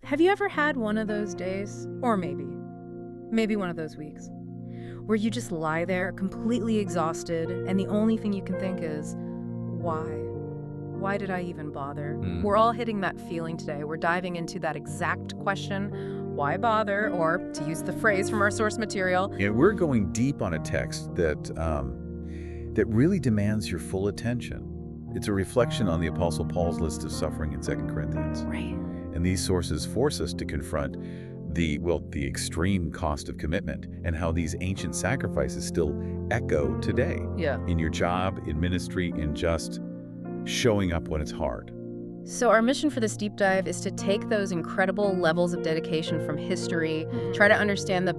Have you ever had one of those days, or maybe one of those weeks, where you just lie there completely exhausted and the only thing you can think is, why? Why did I even bother? We're all hitting that feeling today. We're diving into that exact question, why bother? Or, to use the phrase from our source material, we're going deep on a text that really demands your full attention. It's a reflection on the Apostle Paul's list of suffering in 2 Corinthians. Right. And these sources force us to confront the extreme cost of commitment and how these ancient sacrifices still echo today. Yeah. In your job, in ministry, in just showing up when it's hard. So our mission for this deep dive is to take those incredible levels of dedication from history, try to understand the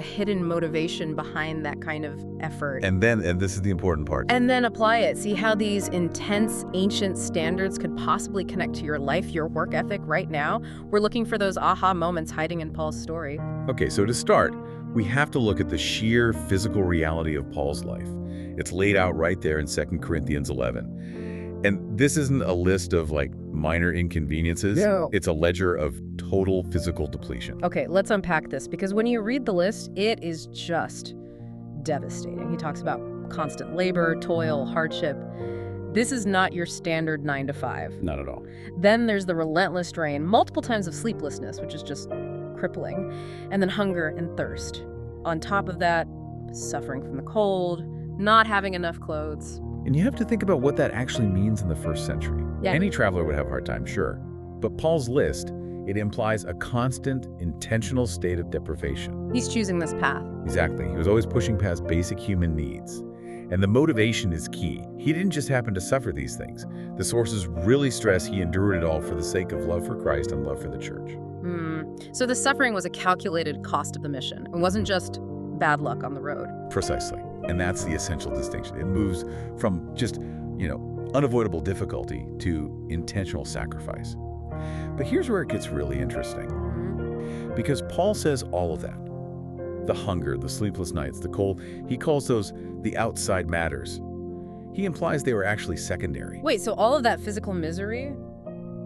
hidden motivation behind that kind of effort. And this is the important part. And then apply it. See how these intense ancient standards could possibly connect to your life, your work ethic right now. We're looking for those aha moments hiding in Paul's story. Okay, so to start, we have to look at the sheer physical reality of Paul's life. It's laid out right there in 2 Corinthians 11. And this isn't a list of minor inconveniences. No. It's a ledger of total physical depletion. Okay, let's unpack this, because when you read the list, it is just devastating. He talks about constant labor, toil, hardship. This is not your standard 9 to 5. Not at all. Then there's the relentless drain, multiple times of sleeplessness, which is just crippling, and then hunger and thirst. On top of that, suffering from the cold, not having enough clothes. And you have to think about what that actually means in the first century. Yeah. Any traveler would have a hard time, sure. But Paul's list, it implies a constant, intentional state of deprivation. He's choosing this path. Exactly. He was always pushing past basic human needs. And the motivation is key. He didn't just happen to suffer these things. The sources really stress he endured it all for the sake of love for Christ and love for the church. So the suffering was a calculated cost of the mission. It wasn't just bad luck on the road. Precisely. And that's the essential distinction. It moves from just, unavoidable difficulty to intentional sacrifice. But here's where it gets really interesting. Because Paul says all of that. The hunger, the sleepless nights, the cold, he calls those the outside matters. He implies they were actually secondary. Wait, so all of that physical misery,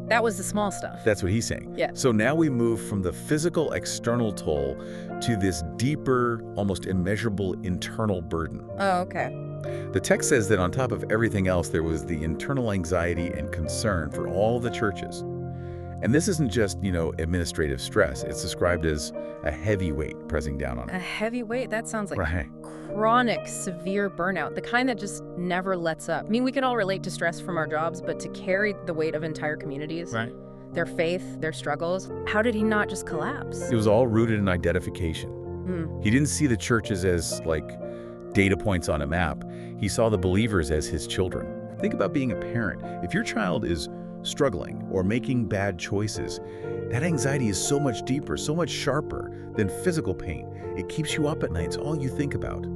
that was the small stuff? That's what he's saying. Yeah. So now we move from the physical external toll to this deeper, almost immeasurable internal burden. Oh, okay. The text says that on top of everything else, there was the internal anxiety and concern for all the churches. And this isn't just, administrative stress. It's described as a heavy weight pressing down on it. A heavy weight? That sounds like Right. chronic, severe burnout, the kind that just never lets up. I mean, we can all relate to stress from our jobs, but to carry the weight of entire communities, Right. their faith, their struggles, how did he not just collapse? It was all rooted in identification. He didn't see the churches as, data points on a map. He saw the believers as his children. Think about being a parent. If your child is struggling or making bad choices, that anxiety is so much deeper, so much sharper than physical pain. It keeps you up at night. It's all you think about.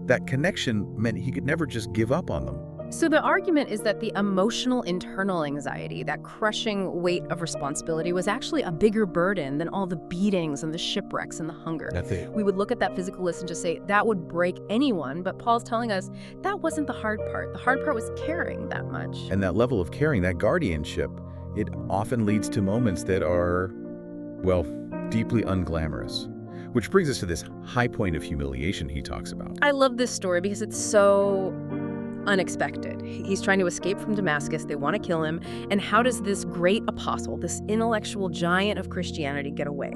That connection meant he could never just give up on them. So the argument is that the emotional internal anxiety, that crushing weight of responsibility, was actually a bigger burden than all the beatings and the shipwrecks and the hunger. That's it. We would look at that physical list and just say, that would break anyone, but Paul's telling us that wasn't the hard part. The hard part was caring that much. And that level of caring, that guardianship, it often leads to moments that are, deeply unglamorous. Which brings us to this high point of humiliation he talks about. I love this story because it's so unexpected. He's trying to escape from Damascus. They want to kill him. And how does this great apostle, this intellectual giant of Christianity, get away?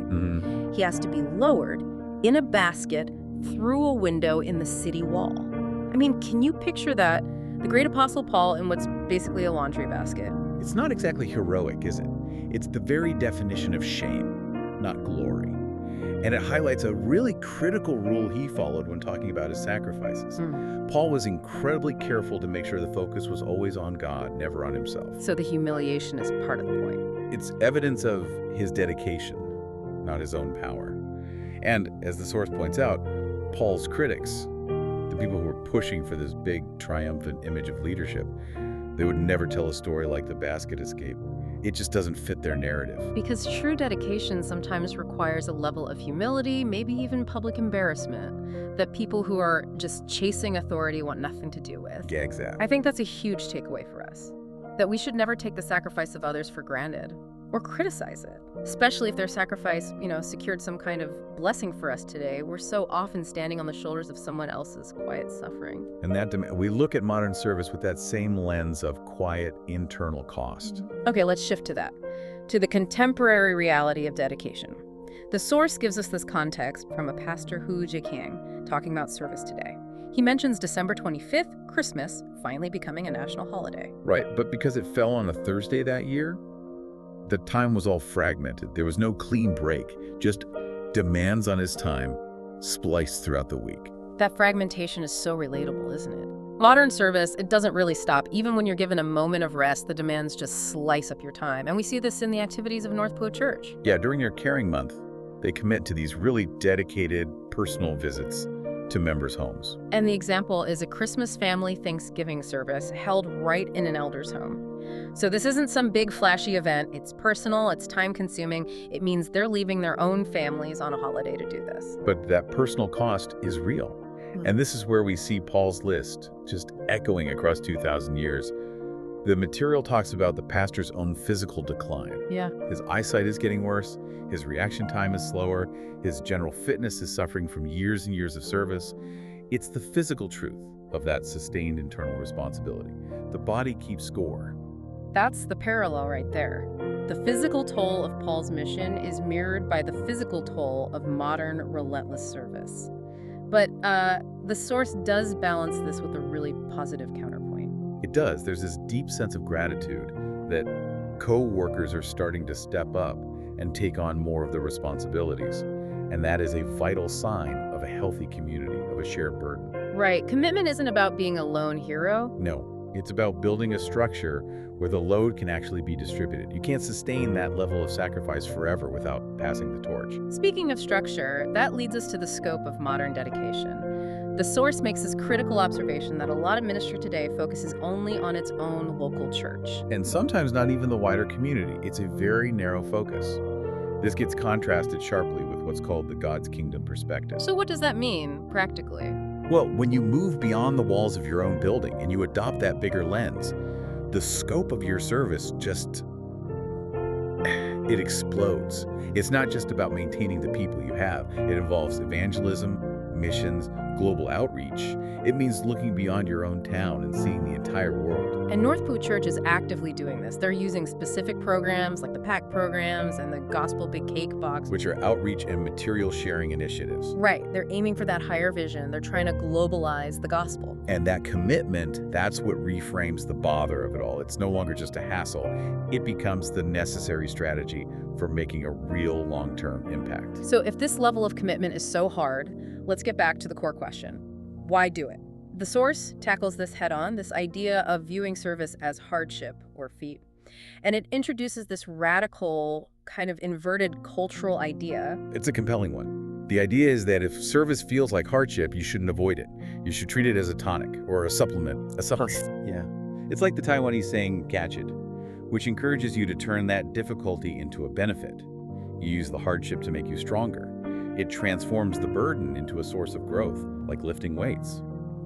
He has to be lowered in a basket through a window in the city wall. I mean, can you picture that? The great apostle Paul in what's basically a laundry basket. It's not exactly heroic, is it? It's the very definition of shame, not glory. And it highlights a really critical rule he followed when talking about his sacrifices. Paul was incredibly careful to make sure the focus was always on God, never on himself. So the humiliation is part of the point. It's evidence of his dedication, not his own power. And as the source points out, Paul's critics, the people who were pushing for this big, triumphant image of leadership, they would never tell a story like the basket escape. It just doesn't fit their narrative. Because true dedication sometimes requires a level of humility, maybe even public embarrassment, that people who are just chasing authority want nothing to do with. Yeah, exactly. I think that's a huge takeaway for us, that we should never take the sacrifice of others for granted, or criticize it, especially if their sacrifice, secured some kind of blessing for us today. We're so often standing on the shoulders of someone else's quiet suffering. And we look at modern service with that same lens of quiet internal cost. Okay, let's shift to that, to the contemporary reality of dedication. The source gives us this context from a pastor Hu Jikang talking about service today. He mentions December 25th, Christmas, finally becoming a national holiday. Right, but because it fell on a Thursday that year, the time was all fragmented. There was no clean break, just demands on his time spliced throughout the week. That fragmentation is so relatable, isn't it? Modern service, it doesn't really stop. Even when you're given a moment of rest, the demands just slice up your time. And we see this in the activities of North Po Church. Yeah, during their Caring Month, they commit to these really dedicated personal visits to members' homes. And the example is a Christmas family Thanksgiving service held right in an elder's home. So this isn't some big flashy event. It's personal, it's time-consuming. It means they're leaving their own families on a holiday to do this. But that personal cost is real. And this is where we see Paul's list just echoing across 2,000 years. The material talks about the pastor's own physical decline. Yeah. His eyesight is getting worse, his reaction time is slower, his general fitness is suffering from years and years of service. It's the physical truth of that sustained internal responsibility. The body keeps score. That's the parallel right there. The physical toll of Paul's mission is mirrored by the physical toll of modern relentless service. But the source does balance this with a really positive counterpoint. It does. There's this deep sense of gratitude that co-workers are starting to step up and take on more of the responsibilities. And that is a vital sign of a healthy community, of a shared burden. Right. Commitment isn't about being a lone hero. No, it's about building a structure where the load can actually be distributed. You can't sustain that level of sacrifice forever without passing the torch. Speaking of structure, that leads us to the scope of modern dedication. The source makes this critical observation that a lot of ministry today focuses only on its own local church. And sometimes not even the wider community. It's a very narrow focus. This gets contrasted sharply with what's called the God's kingdom perspective. So what does that mean, practically? Well, when you move beyond the walls of your own building and you adopt that bigger lens, the scope of your service it explodes. It's not just about maintaining the people you have. It involves evangelism, missions, global outreach. It means looking beyond your own town and seeing the entire world. And North Po Church is actively doing this. They're using specific programs like the PAC programs and the Gospel Big Cake Box, which are outreach and material sharing initiatives. Right. They're aiming for that higher vision. They're trying to globalize the gospel. And that commitment, that's what reframes the bother of it all. It's no longer just a hassle. It becomes the necessary strategy for making a real long-term impact. So if this level of commitment is so hard, let's get back to the core question. Why do it? The source tackles this head-on, this idea of viewing service as hardship or feat. And it introduces this radical, kind of inverted cultural idea. It's a compelling one. The idea is that if service feels like hardship, you shouldn't avoid it. You should treat it as a tonic or a supplement. Yeah. It's like the Taiwanese saying, catch it, which encourages you to turn that difficulty into a benefit. You use the hardship to make you stronger. It transforms the burden into a source of growth, like lifting weights.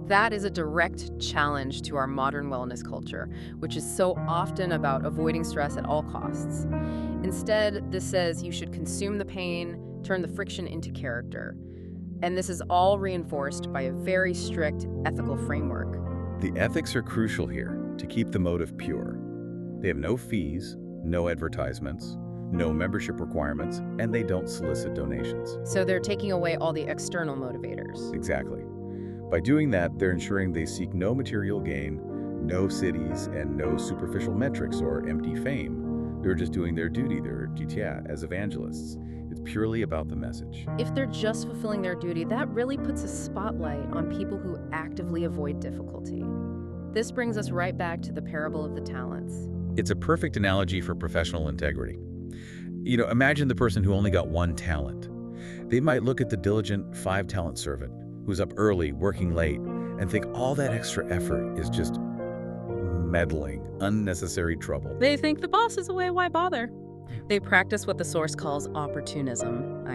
That is a direct challenge to our modern wellness culture, which is so often about avoiding stress at all costs. Instead, this says you should consume the pain, turn the friction into character. And this is all reinforced by a very strict ethical framework. The ethics are crucial here to keep the motive pure. They have no fees, no advertisements, no membership requirements, and they don't solicit donations. So they're taking away all the external motivators. Exactly. By doing that, they're ensuring they seek no material gain, no cities, and no superficial metrics or empty fame. They're just doing their duty, their jitia, as evangelists. It's purely about the message. If they're just fulfilling their duty, that really puts a spotlight on people who actively avoid difficulty. This brings us right back to the parable of the talents. It's a perfect analogy for professional integrity. Imagine the person who only got one talent. They might look at the diligent 5-talent servant who's up early, working late, and think all that extra effort is just meddling, unnecessary trouble. They think the boss is away, why bother? They practice what the source calls opportunism,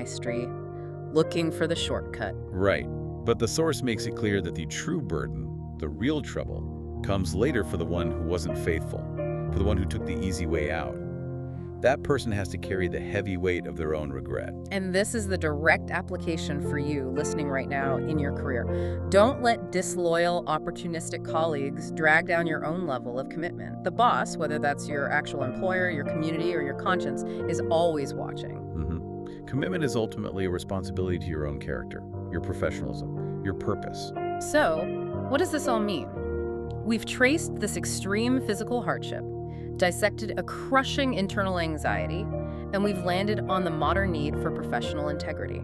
looking for the shortcut. Right, but the source makes it clear that the true burden, the real trouble, comes later for the one who wasn't faithful, for the one who took the easy way out. that person has to carry the heavy weight of their own regret. And this is the direct application for you listening right now in your career. Don't let disloyal, opportunistic colleagues drag down your own level of commitment. The boss, whether that's your actual employer, your community, or your conscience, is always watching. Commitment is ultimately a responsibility to your own character, your professionalism, your purpose. So, what does this all mean? We've traced this extreme physical hardship, dissected a crushing internal anxiety, and we've landed on the modern need for professional integrity.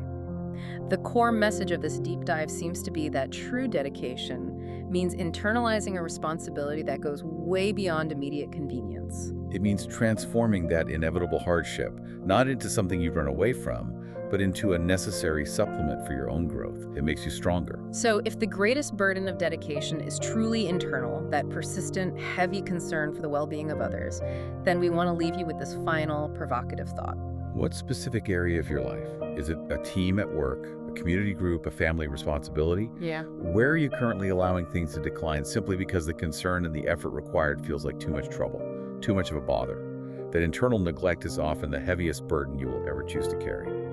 The core message of this deep dive seems to be that true dedication means internalizing a responsibility that goes way beyond immediate convenience. It means transforming that inevitable hardship, not into something you run away from, but into a necessary supplement for your own growth. It makes you stronger. So if the greatest burden of dedication is truly internal, that persistent, heavy concern for the well-being of others, then we want to leave you with this final, provocative thought. What specific area of your life? Is it a team at work, a community group, a family responsibility? Yeah. Where are you currently allowing things to decline simply because the concern and the effort required feels like too much trouble, too much of a bother? That internal neglect is often the heaviest burden you will ever choose to carry.